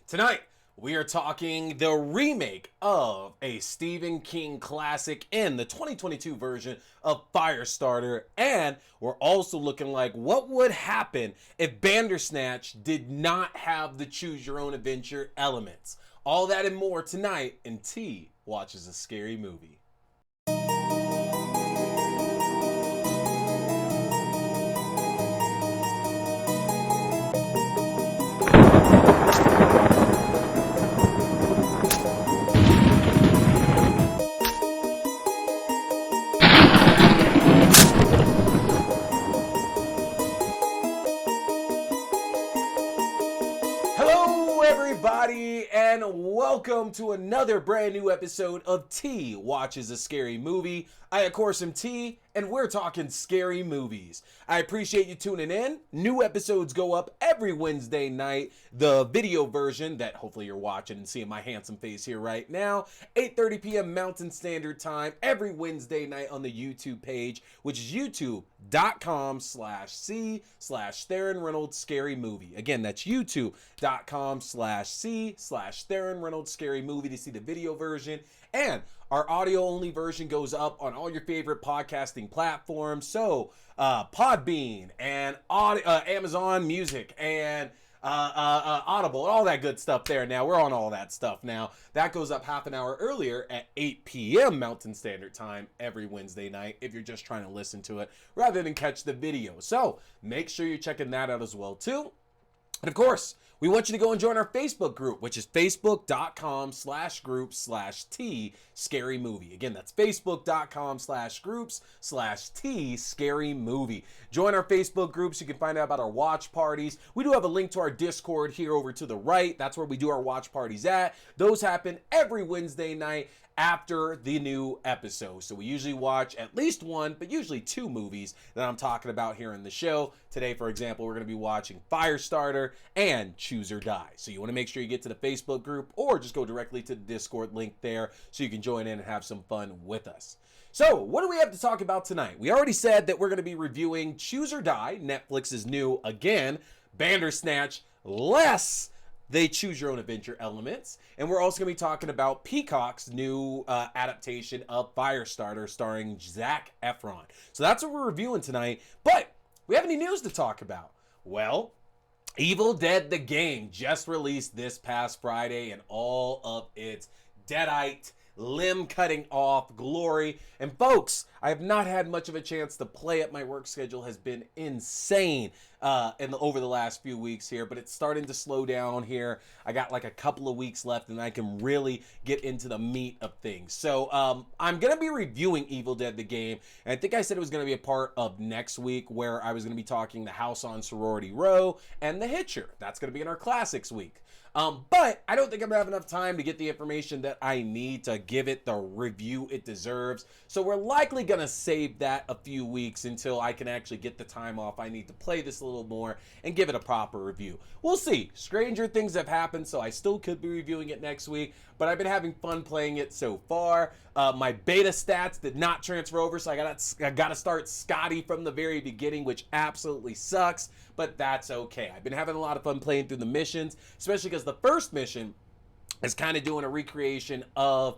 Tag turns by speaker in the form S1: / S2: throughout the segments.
S1: Tonight, we are talking the remake of a Stephen King classic in the 2022 version of Firestarter, and we're also looking like what would happen if Bandersnatch did not have the choose your own adventure elements. All that and more tonight in T Watches a Scary Movie. Hello, everybody, and welcome to another brand new episode of T Watches a Scary Movie. I, of course, am T, and we're talking scary movies. I appreciate you tuning in. New episodes go up every Wednesday night. The video version that hopefully you're watching and seeing my handsome face here right now, 8:30 p.m. Mountain Standard Time every Wednesday night on the YouTube page, which is youtube.com/C/Theron Reynolds Scary Movie. Again, that's youtube.com/C/Theron Reynolds Scary Movie to see the video version. And our audio-only version goes up on all your favorite podcasting platforms. So, Podbean and Amazon Music and Audible, all that good stuff there. Now, we're on all that stuff now. That goes up half an hour earlier at 8 p.m. Mountain Standard Time every Wednesday night if you're just trying to listen to it rather than catch the video. So, make sure you're checking that out as well, too. And of course, we want you to go and join our Facebook group, which is facebook.com/group/T Scary Movie. Again, that's facebook.com/groups/T Scary Movie. Join our Facebook groups. You can find out about our watch parties. We do have a link to our Discord here over to the right. That's where we do our watch parties at. Those happen every Wednesday night after the new episode. So we usually watch at least one, but usually two movies that I'm talking about here in the show. Today, for example, we're going to be watching Firestarter and Choose or Die. So you want to make sure you get to the Facebook group or just go directly to the Discord link there so you can join in and have some fun with us. So what do we have to talk about tonight? We already said that we're going to be reviewing Choose or Die, Netflix's new, again, Bandersnatch, less they choose your own adventure elements. And we're also going to be talking about Peacock's new adaptation of Firestarter starring Zac Efron. So that's what we're reviewing tonight. But we have any news to talk about? Well, Evil Dead the Game just released this past Friday in all of its deadite, limb-cutting off glory. And folks, I have not had much of a chance to play it. My work schedule has been insane over the last few weeks here, but it's starting to slow down here. I got like a couple of weeks left and I can really get into the meat of things. So I'm going to be reviewing Evil Dead the Game, and I think I said it was going to be a part of next week where I was going to be talking The House on Sorority Row and The Hitcher. That's going to be in our Classics week. But I don't think I'm going to have enough time to get the information that I need to give it the review it deserves. So we're likely going to save that a few weeks until I can actually get the time off I need to play this a little more and give it a proper review. We'll see. Stranger things have happened, so I still could be reviewing it next week, but I've been having fun playing it so far. My beta stats did not transfer over, so I got to start Scotty from the very beginning, which absolutely sucks, but that's okay. I've been having a lot of fun playing through the missions, especially because the first mission is kind of doing a recreation of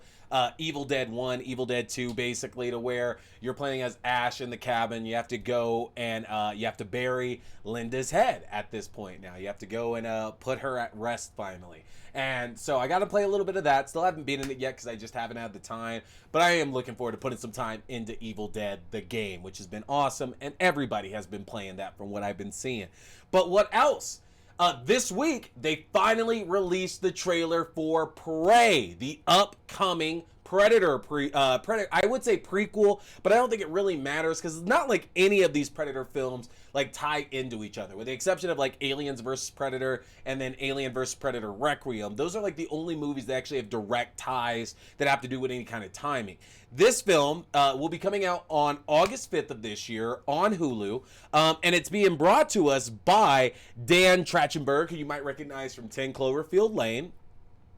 S1: Evil Dead 1, Evil Dead 2, basically, to where you're playing as Ash in the cabin. You have to go and you have to bury Linda's head at this point now. You have to go and put her at rest finally. And so I got to play a little bit of that. Still haven't been in it yet because I just haven't had the time. But I am looking forward to putting some time into Evil Dead, the game, which has been awesome. And everybody has been playing that from what I've been seeing. But what else? This week, they finally released the trailer for Prey, the upcoming Predator, I would say prequel, but I don't think it really matters because it's not like any of these Predator films like tie into each other, with the exception of like Aliens vs. Predator and then Alien vs. Predator Requiem. Those are like the only movies that actually have direct ties that have to do with any kind of timing. This film will be coming out on August 5th of this year on Hulu, and it's being brought to us by Dan Trachtenberg, who you might recognize from 10 Cloverfield Lane,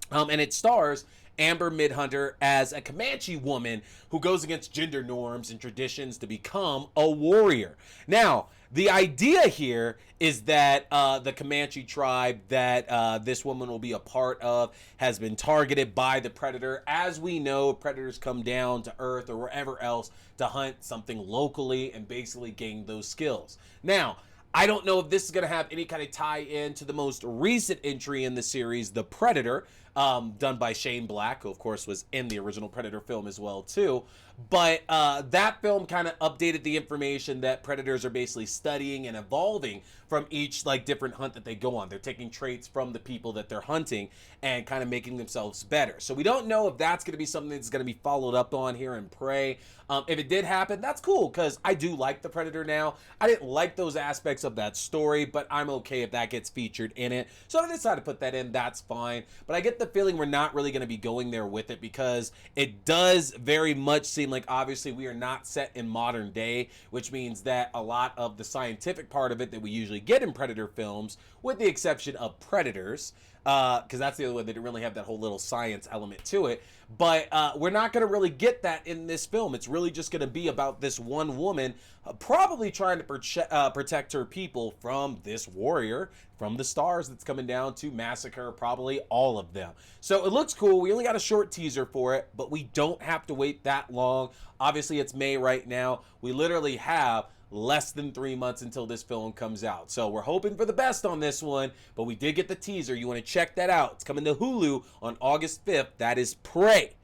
S1: and it stars Amber Midhunter as a Comanche woman who goes against gender norms and traditions to become a warrior. Now, The idea here is that the Comanche tribe that this woman will be a part of has been targeted by the predator. As we know, predators come down to Earth or wherever else to hunt something locally and basically gain those skills. Now, I don't know if this is going to have any kind of tie-in to the most recent entry in the series, The Predator, done by Shane Black, who of course was in the original Predator film as well too. But that film kind of updated the information that predators are basically studying and evolving from each like different hunt that they go on. They're taking traits from the people that they're hunting and kind of making themselves better. So we don't know if that's going to be something that's going to be followed up on here in Prey. If it did happen, that's cool, because I do like the Predator now. I didn't like those aspects of that story, but I'm okay if that gets featured in it. So if I decide to put that in, that's fine. But I get the feeling we're not really going to be going there with it, because it does very much seem like obviously we are not set in modern day, which means that a lot of the scientific part of it that we usually get in Predator films, with the exception of Predators, because that's the other way they didn't really have that whole little science element to it. But we're not going to really get that in this film. It's really just going to be about this one woman probably trying to protect her people from this warrior from the stars that's coming down to massacre probably all of them. So it looks cool. We only got a short teaser for it, but we don't have to wait that long. Obviously, it's May right now. We literally have less than 3 months until this film comes out. So we're hoping for the best on this one, but we did get the teaser. You want to check that out. It's coming to Hulu on August 5th. That is Prey.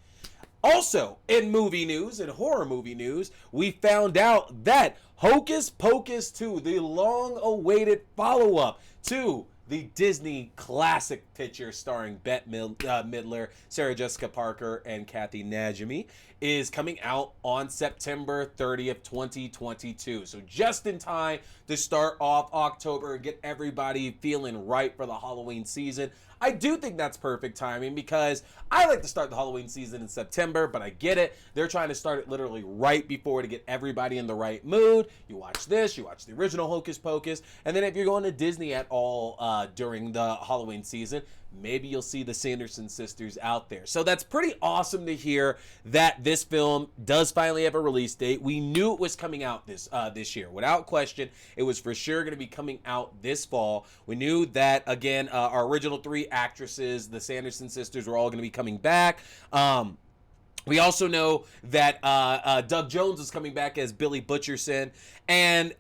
S1: Also, in movie news, in horror movie news, we found out that Hocus Pocus 2, the long-awaited follow-up to the Disney classic picture starring Bette Midler, Sarah Jessica Parker, and Kathy Najimy, is coming out on September 30th, 2022. So just in time to start off October and get everybody feeling right for the Halloween season. I do think that's perfect timing, because I like to start the Halloween season in September, but I get it. They're trying to start it literally right before to get everybody in the right mood. You watch this, you watch the original Hocus Pocus, and then if you're going to Disney at all during the Halloween season, maybe you'll see the Sanderson sisters out there. So that's pretty awesome to hear that this film does finally have a release date. We knew it was coming out this year. Without question, it was for sure going to be coming out this fall. We knew that, again, our original three actresses, the Sanderson sisters, were all going to be coming back. We also know that Doug Jones is coming back as Billy Butcherson, and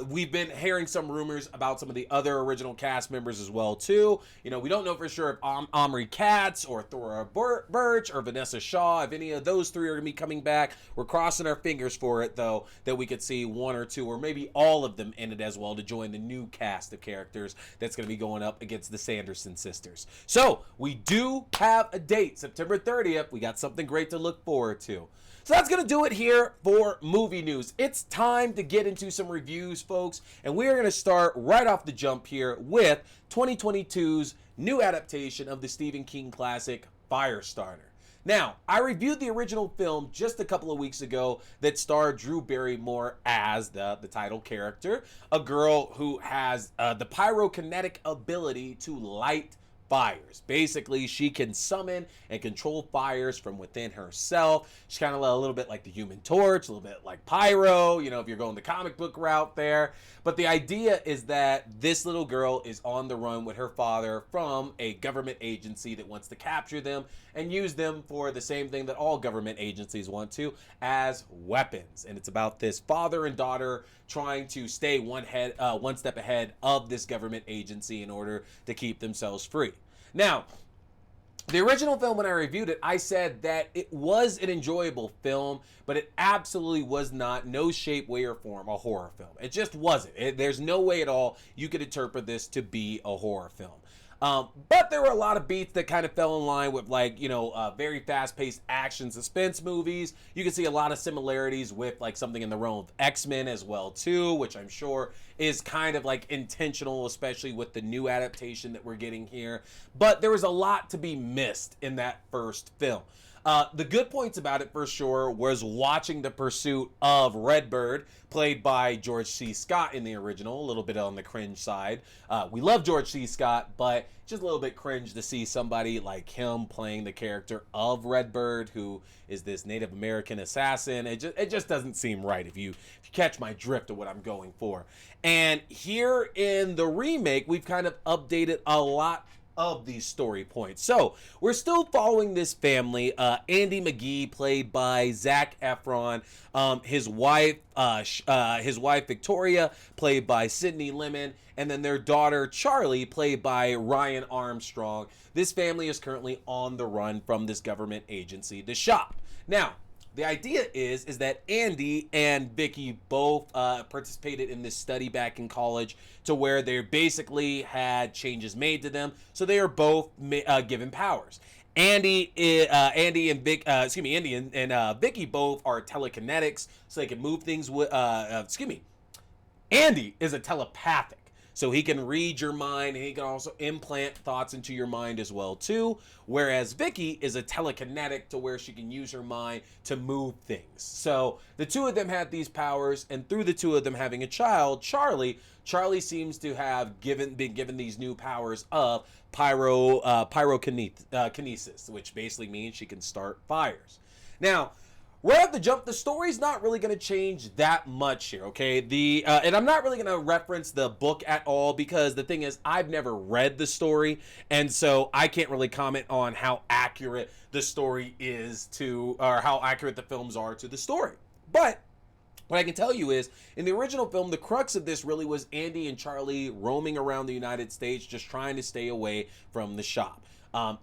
S1: we've been hearing some rumors about some of the other original cast members as well, too. You know, we don't know for sure if Omri Katz or Thora Birch or Vanessa Shaw, if any of those three are going to be coming back. We're crossing our fingers for it, though, that we could see one or two or maybe all of them in it as well to join the new cast of characters that's going to be going up against the Sanderson sisters. So we do have a date, September 30th. We got something great to look forward to. So that's going to do it here for movie news. It's time to get into some reviews, folks, and we're going to start right off the jump here with 2022's new adaptation of the Stephen King classic Firestarter. Now, I reviewed the original film just a couple of weeks ago that starred Drew Barrymore as the title character, a girl who has the pyrokinetic ability to light fires. Basically, she can summon and control fires from within herself. She's kind of a little bit like the Human Torch, a little bit like Pyro, you know, if you're going the comic book route there. But the idea is that this little girl is on the run with her father from a government agency that wants to capture them and use them for the same thing that all government agencies want to, as weapons. And it's about this father and daughter trying to stay one step ahead of this government agency in order to keep themselves free. Now, the original film, when I reviewed it, I said that it was an enjoyable film, but it absolutely was not, no shape, way, or form, a horror film. It just wasn't. There's no way at all you could interpret this to be a horror film. But there were a lot of beats that kind of fell in line with, like, you know, very fast-paced action suspense movies. You can see a lot of similarities with, like, something in the realm of X-Men as well, too, which I'm sure is kind of, like, intentional, especially with the new adaptation that we're getting here. But there was a lot to be missed in that first film. The good points about it, for sure, was watching the pursuit of Redbird, played by George C. Scott in the original, a little bit on the cringe side. We love George C. Scott, but just a little bit cringe to see somebody like him playing the character of Redbird, who is this Native American assassin. It just doesn't seem right, if you catch my drift of what I'm going for. And here in the remake, we've kind of updated a lot of these story points. So we're still following this family. Andy McGee, played by Zac Efron, his wife Victoria, played by Sydney Lemon, and then their daughter Charlie, played by Ryan Armstrong. This family is currently on the run from this government agency, the Shop. Now, the idea is that Andy and Vicky both participated in this study back in college, to where they basically had changes made to them, so they are both given powers. Andy and Vicky both are telekinetics, so they can move things with. Andy is a telepathic, so he can read your mind, and he can also implant thoughts into your mind as well too. Whereas Vicky is a telekinetic, to where she can use her mind to move things. So the two of them had these powers, and through the two of them having a child, Charlie seems to have been given these new powers of pyrokinesis, which basically means she can start fires. Now, right off the jump, the story's not really going to change that much here, okay? And I'm not really going to reference the book at all, because the thing is, I've never read the story, and so I can't really comment on how accurate the story is to, or how accurate the films are to the story. But what I can tell you is, in the original film, the crux of this really was Andy and Charlie roaming around the United States, just trying to stay away from the Shop.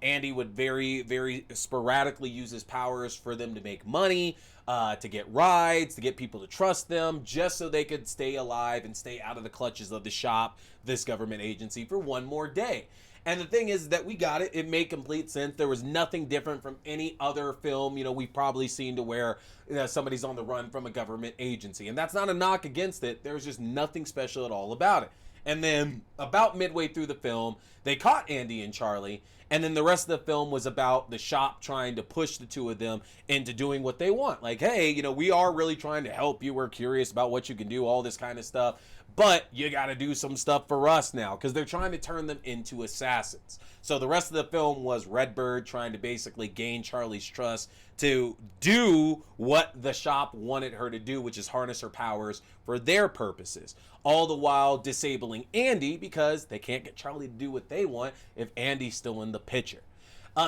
S1: Andy would very, very sporadically use his powers for them to make money, to get rides, to get people to trust them, just so they could stay alive and stay out of the clutches of the Shop, this government agency, for one more day. And the thing is that we got it. It made complete sense. There was nothing different from any other film, we've probably seen, to where somebody's on the run from a government agency. And that's not a knock against it. There was just nothing special at all about it. And then about midway through the film, they caught Andy and Charlie. And then the rest of the film was about the Shop trying to push the two of them into doing what they want. Like, hey, we are really trying to help you. We're curious about what you can do, all this kind of stuff. But you got to do some stuff for us now, because they're trying to turn them into assassins. So the rest of the film was Redbird trying to basically gain Charlie's trust to do what the Shop wanted her to do, which is harness her powers for their purposes. All the while disabling Andy, because they can't get Charlie to do what they want if Andy's still in the picture.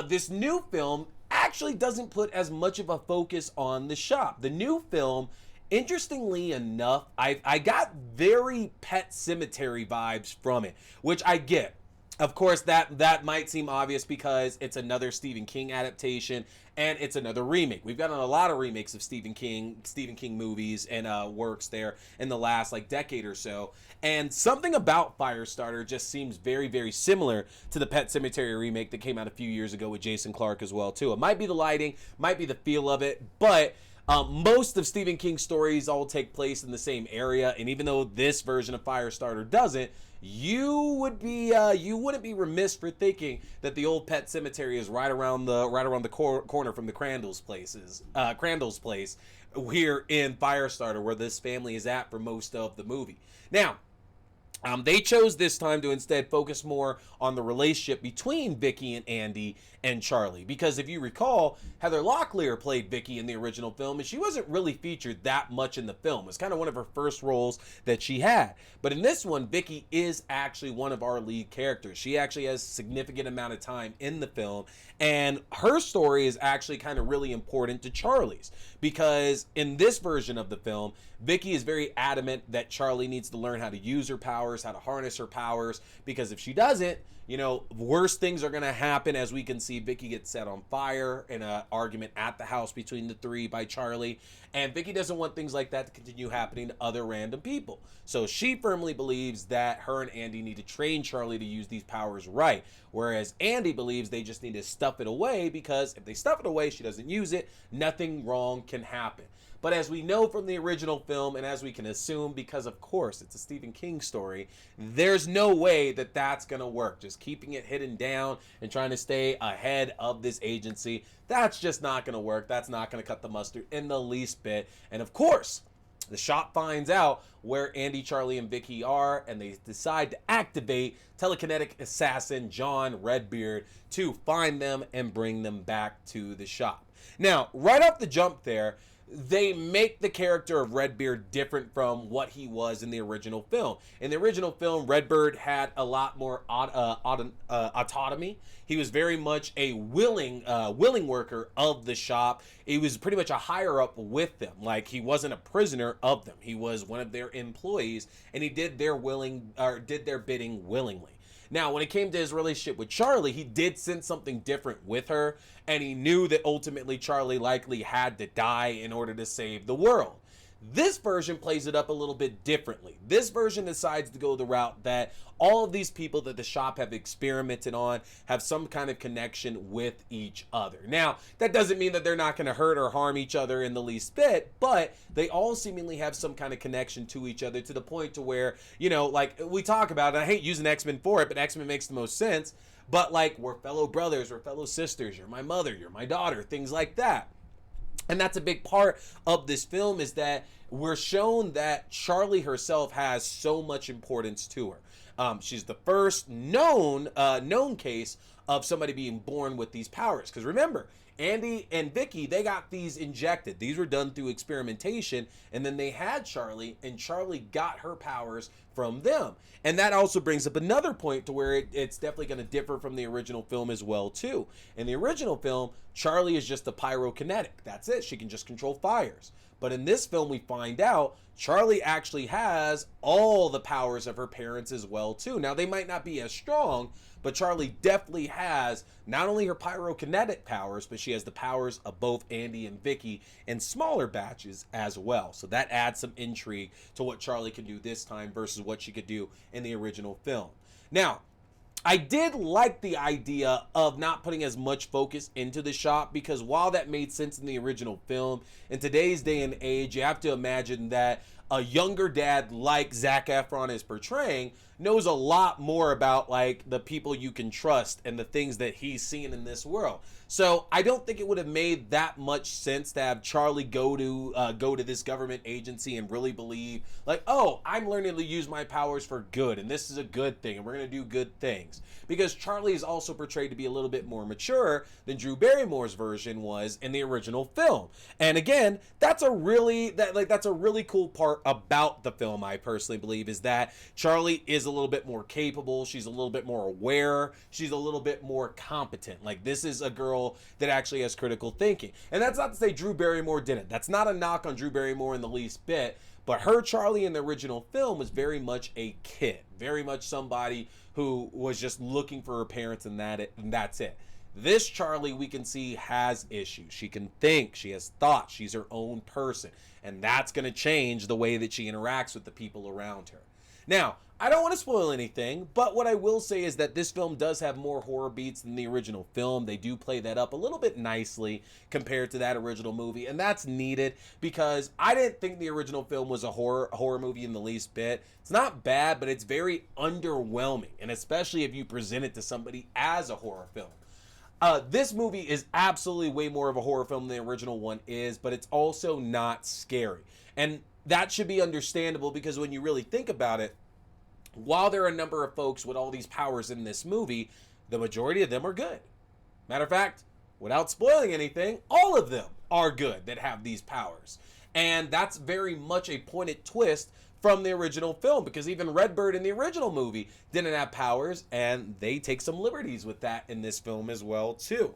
S1: This new film actually doesn't put as much of a focus on the Shop. The new film, interestingly enough, I got very Pet Sematary vibes from it, which I get. Of course, that might seem obvious because it's another Stephen King adaptation and it's another remake. We've gotten a lot of remakes of Stephen King movies and works there in the last decade or so. And something about Firestarter just seems very, very similar to the Pet Sematary remake that came out a few years ago with Jason Clarke as well too. It might be the lighting, might be the feel of it, but most of Stephen King's stories all take place in the same area, and even though this version of Firestarter doesn't, you wouldn't be remiss for thinking that the old Pet Sematary is right around the corner from the Crandall's place here in Firestarter, where this family is at for most of the movie. Now, they chose this time to instead focus more on the relationship between Vicky and Andy and Charlie. Because if you recall, Heather Locklear played Vicky in the original film, and she wasn't really featured that much in the film. It was kind of one of her first roles that she had. But in this one, Vicky is actually one of our lead characters. She actually has a significant amount of time in the film, and her story is actually kind of really important to Charlie's. Because in this version of the film, Vicky is very adamant that Charlie needs to learn how to use her powers, how to harness her powers, because if she doesn't, worse things are going to happen. As we can see, Vicky gets set on fire in an argument at the house between the three by Charlie, and Vicky doesn't want things like that to continue happening to other random people. So she firmly believes that her and Andy need to train Charlie to use these powers right, whereas Andy believes they just need to stuff it away, because if they stuff it away, she doesn't use it, nothing wrong can happen. But as we know from the original film, and as we can assume, because of course it's a Stephen King story, there's no way that that's going to work. Just keeping it hidden down and trying to stay ahead of this agency. That's just not going to work. That's not going to cut the mustard in the least bit. And of course, the shop finds out where Andy, Charlie, and Vicky are, and they decide to activate telekinetic assassin John Redbeard to find them and bring them back to the shop. Now, right off the jump there, they make the character of Redbeard different from what he was in the original film. In the original film, Redbeard had a lot more autonomy. He was very much a willing worker of the shop. He was pretty much a higher up with them. Like, he wasn't a prisoner of them. He was one of their employees, and he did their bidding willingly. Now, when it came to his relationship with Charlie, he did sense something different with her, and he knew that ultimately Charlie likely had to die in order to save the world. This version plays it up a little bit differently. This version decides to go the route that all of these people that the shop have experimented on have some kind of connection with each other. Now, that doesn't mean that they're not going to hurt or harm each other in the least bit, but they all seemingly have some kind of connection to each other to the point to where, you know, like we talk about, and I hate using X-Men for it, but X-Men makes the most sense, but like, we're fellow brothers, we're fellow sisters, you're my mother, you're my daughter, things like that. And that's a big part of this film, is that we're shown that Charlie herself has so much importance to her. She's the first known case of somebody being born with these powers. Because remember, Andy and Vicky, they got these injected. These were done through experimentation, and then they had Charlie, and Charlie got her powers from them. And that also brings up another point to where it's definitely going to differ from the original film as well, too. In the original film, Charlie is just a pyrokinetic. That's it. She can just control fires. But in this film, we find out Charlie actually has all the powers of her parents as well, too. Now, they might not be as strong, but Charlie definitely has not only her pyrokinetic powers, but she has the powers of both Andy and Vicky in smaller batches as well. So that adds some intrigue to what Charlie can do this time versus what she could do in the original film. Now, I did like the idea of not putting as much focus into the shop, because while that made sense in the original film, in today's day and age, you have to imagine that a younger dad like Zac Efron is portraying knows a lot more about like the people you can trust and the things that he's seen in this world. So I don't think it would have made that much sense to have Charlie go to this government agency and really believe like, oh, I'm learning to use my powers for good, and this is a good thing, and we're gonna do good things. Because Charlie is also portrayed to be a little bit more mature than Drew Barrymore's version was in the original film. And again, that's a really cool part about the film, I personally believe, is that Charlie is a little bit more capable, she's a little bit more aware, she's a little bit more competent. Like, this is a girl that actually has critical thinking. And that's not to say Drew Barrymore didn't. That's not a knock on Drew Barrymore in the least bit, but her Charlie in the original film was very much a kid, very much somebody who was just looking for her parents, and that's it. This Charlie, we can see, has issues. She can think, she has thoughts, she's her own person, and that's going to change the way that she interacts with the people around her. Now, I don't want to spoil anything, but what I will say is that this film does have more horror beats than the original film. They do play that up a little bit nicely compared to that original movie, and that's needed because I didn't think the original film was a horror movie in the least bit. It's not bad, but it's very underwhelming, and especially if you present it to somebody as a horror film. This movie is absolutely way more of a horror film than the original one is, but it's also not scary. And that should be understandable because when you really think about it, while there are a number of folks with all these powers in this movie, the majority of them are good. Matter of fact, without spoiling anything, all of them are good that have these powers. And that's very much a pointed twist from the original film, because even Redbeard in the original movie didn't have powers, and they take some liberties with that in this film as well too.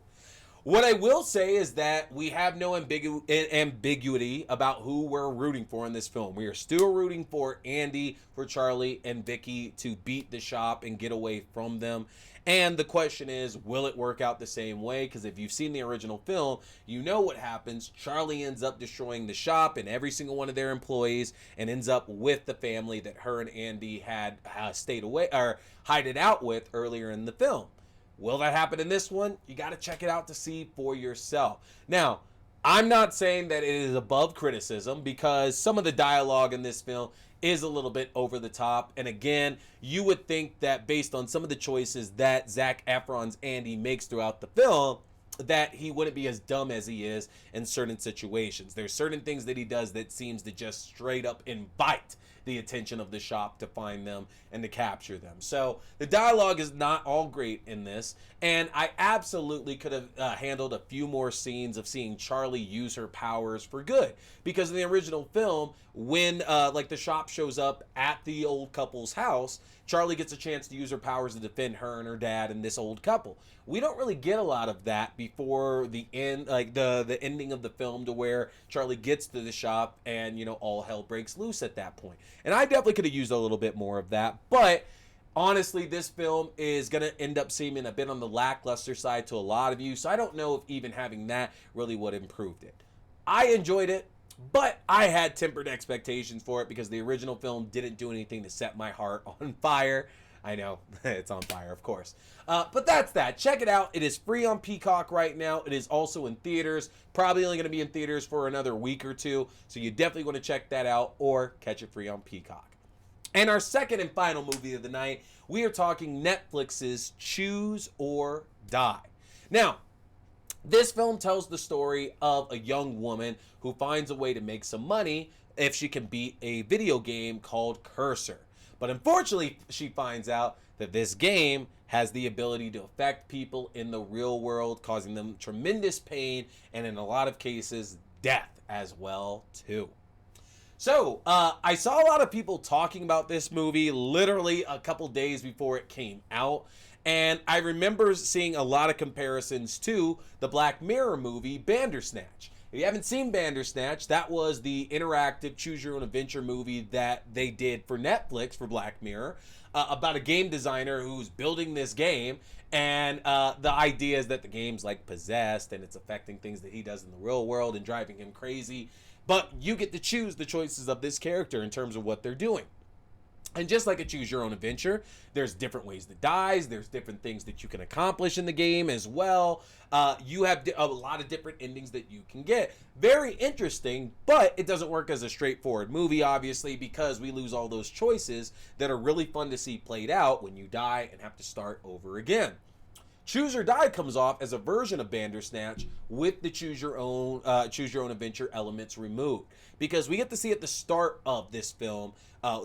S1: What I will say is that we have no ambiguity about who we're rooting for in this film. We are still rooting for Andy, for Charlie, and Vicky to beat the shop and get away from them. And the question is, will it work out the same way? Because if you've seen the original film, you know what happens. Charlie ends up destroying the shop and every single one of their employees, and ends up with the family that her and Andy had stayed away or hide it out with earlier in the film. Will that happen in this one? You got to check it out to see for yourself. Now, I'm not saying that it is above criticism, because some of the dialogue in this film is a little bit over the top. And again, you would think that based on some of the choices that Zac Efron's Andy makes throughout the film, that he wouldn't be as dumb as he is in certain situations. There's certain things that he does that seems to just straight up invite the attention of the shop to find them and to capture them. So the dialogue is not all great in this, and I absolutely could have handled a few more scenes of seeing Charlie use her powers for good, because in the original film, when like the shop shows up at the old couple's house, Charlie gets a chance to use her powers to defend her and her dad and this old couple. We don't really get a lot of that before the end, like the ending of the film, to where Charlie gets to the shop and, you know, all hell breaks loose at that point. And I definitely could have used a little bit more of that, but honestly, this film is going to end up seeming a bit on the lackluster side to a lot of you, so I don't know if even having that really would have improved it. I enjoyed it, but I had tempered expectations for it because the original film didn't do anything to set my heart on fire. I know, it's on fire, of course. But that's that. Check it out. It is free on Peacock right now. It is also in theaters. Probably only going to be in theaters for another week or two. So you definitely want to check that out or catch it free on Peacock. And our second and final movie of the night, we are talking Netflix's Choose or Die. Now, this film tells the story of a young woman who finds a way to make some money if she can beat a video game called Cursor. But unfortunately, she finds out that this game has the ability to affect people in the real world, causing them tremendous pain and in a lot of cases, death as well, too. So, I saw a lot of people talking about this movie literally a couple days before it came out. And I remember seeing a lot of comparisons to the Black Mirror movie, Bandersnatch. If you haven't seen Bandersnatch, that was the interactive choose-your-own-adventure movie that they did for Netflix for Black Mirror, about a game designer who's building this game, and the idea is that the game's like possessed and it's affecting things that he does in the real world and driving him crazy, but you get to choose the choices of this character in terms of what they're doing. And just like a choose-your-own-adventure, there's different ways to die, there's different things that you can accomplish in the game as well. You have a lot of different endings that you can get. Very interesting, but it doesn't work as a straightforward movie, obviously, because we lose all those choices that are really fun to see played out when you die and have to start over again. Choose or Die comes off as a version of Bandersnatch with the choose your own adventure elements removed, because we get to see at the start of this film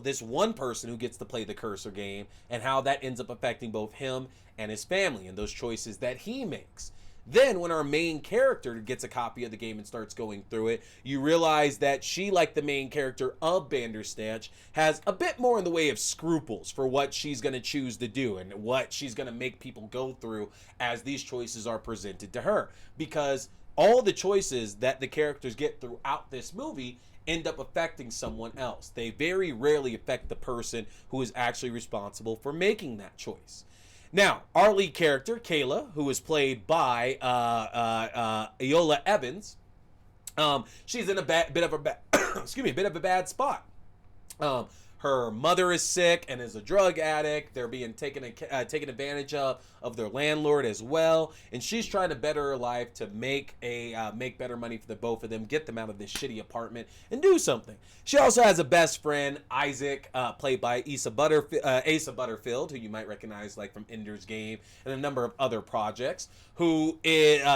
S1: this one person who gets to play the Cursor game and how that ends up affecting both him and his family and those choices that he makes. Then when our main character gets a copy of the game and starts going through it, you realize that she, like the main character of Bandersnatch, has a bit more in the way of scruples for what she's going to choose to do and what she's going to make people go through as these choices are presented to her. Because all the choices that the characters get throughout this movie end up affecting someone else. They very rarely affect the person who is actually responsible for making that choice. Now, our lead character, Kayla, who is played by Iola Evans, she's in a bit of a bad spot. Her mother is sick and is a drug addict. They're being taken advantage of their landlord as well, and she's trying to better her life to make better money for the both of them, get them out of this shitty apartment, and do something. She also has a best friend, Isaac, played by Asa Butterfield, who you might recognize like from Ender's Game and a number of other projects, who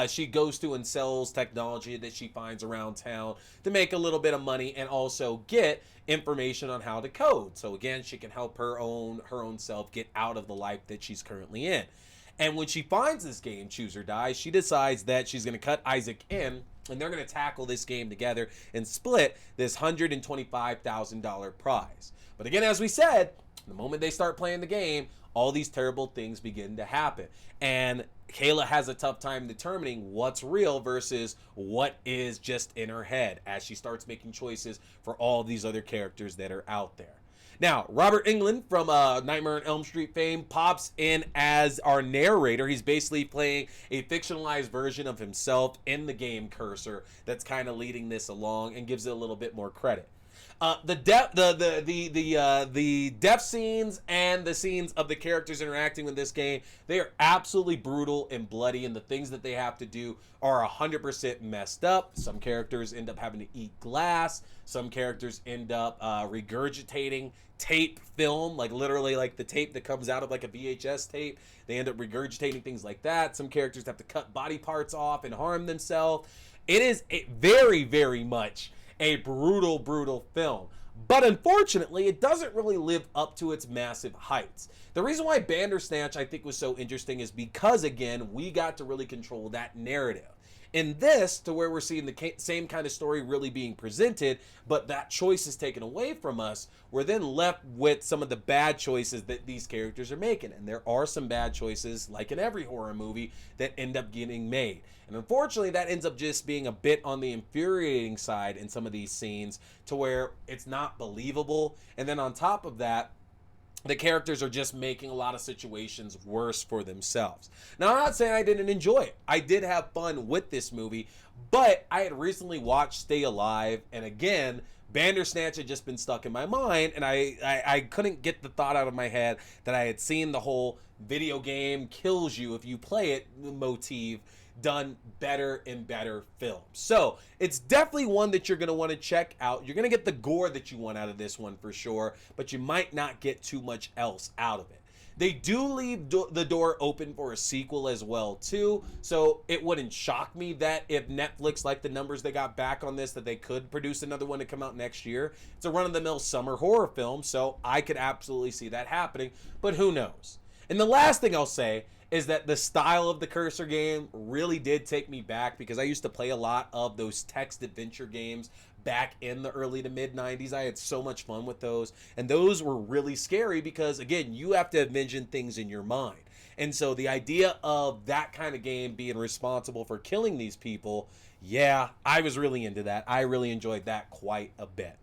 S1: she goes to and sells technology that she finds around town to make a little bit of money and also get information on how to code. So again, she can help her own self get out of the life that she's currently in. And when she finds this game, Choose or Die, she decides that she's going to cut Isaac in, and they're going to tackle this game together and split this $125,000 prize. But again, as we said, the moment they start playing the game, all these terrible things begin to happen. And Kayla has a tough time determining what's real versus what is just in her head as she starts making choices for all these other characters that are out there. Now, Robert Englund from Nightmare on Elm Street fame pops in as our narrator. He's basically playing a fictionalized version of himself in the game Cursor that's kind of leading this along and gives it a little bit more credit. The death scenes and the scenes of the characters interacting with this game, they are absolutely brutal and bloody, and the things that they have to do are 100% messed up. Some characters end up having to eat glass. Some characters end up regurgitating tape film, like literally like the tape that comes out of like a VHS tape. They end up regurgitating things like that. Some characters have to cut body parts off and harm themselves. It is very, very much a brutal film. But unfortunately, it doesn't really live up to its massive heights. The reason why Bandersnatch I think was so interesting is because, again, we got to really control that narrative. In this, to where we're seeing the same kind of story really being presented, but that choice is taken away from us, we're then left with some of the bad choices that these characters are making. And there are some bad choices, like in every horror movie, that end up getting made. And unfortunately, that ends up just being a bit on the infuriating side in some of these scenes, to where it's not believable. And then on top of that, the characters are just making a lot of situations worse for themselves. Now, I'm not saying I didn't enjoy it. I did have fun with this movie, but I had recently watched Stay Alive, and again, Bandersnatch had just been stuck in my mind, and I couldn't get the thought out of my head that I had seen the whole video game kills you if you play it motif done better and better films. So it's definitely one that you're going to want to check out. You're going to get the gore that you want out of this one for sure, but you might not get too much else out of it. They do leave the door open for a sequel as well too, so it wouldn't shock me that if Netflix liked the numbers they got back on this, that they could produce another one to come out next year. It's a run-of-the-mill summer horror film, so I could absolutely see that happening, but who knows? And the last thing I'll say is that the style of the Cursor game really did take me back, because I used to play a lot of those text adventure games back in the early to mid 90s. I had so much fun with those, and those were really scary because, again, you have to envision things in your mind. And so the idea of that kind of game being responsible for killing these people, yeah, I was really into that. I really enjoyed that quite a bit.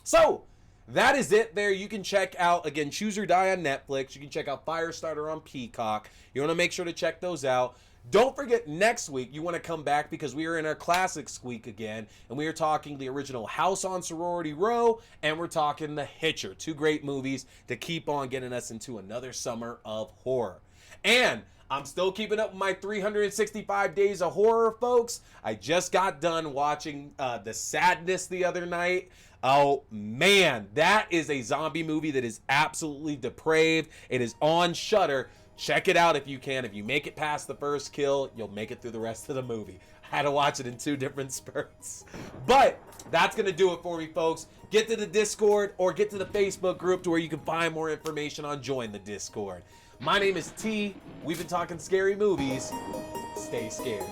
S1: So that is it there. You can check out, again, Choose or Die on Netflix. You can check out Firestarter on Peacock. You want to make sure to check those out. Don't forget, next week, you want to come back because we are in our Classics week again, and we are talking the original House on Sorority Row, and we're talking The Hitcher. Two great movies to keep on getting us into another summer of horror. And I'm still keeping up with my 365 days of horror, folks. I just got done watching The Sadness the other night. Oh man, that is a zombie movie that is absolutely depraved. It is on Shudder. Check it out if you can. If you make it past the first kill, you'll make it through the rest of the movie. I had to watch it in 2 different spurts. But that's going to do it for me, folks. Get to the Discord or get to the Facebook group to where you can find more information on Join the Discord. My name is T. We've been talking scary movies. Stay scared.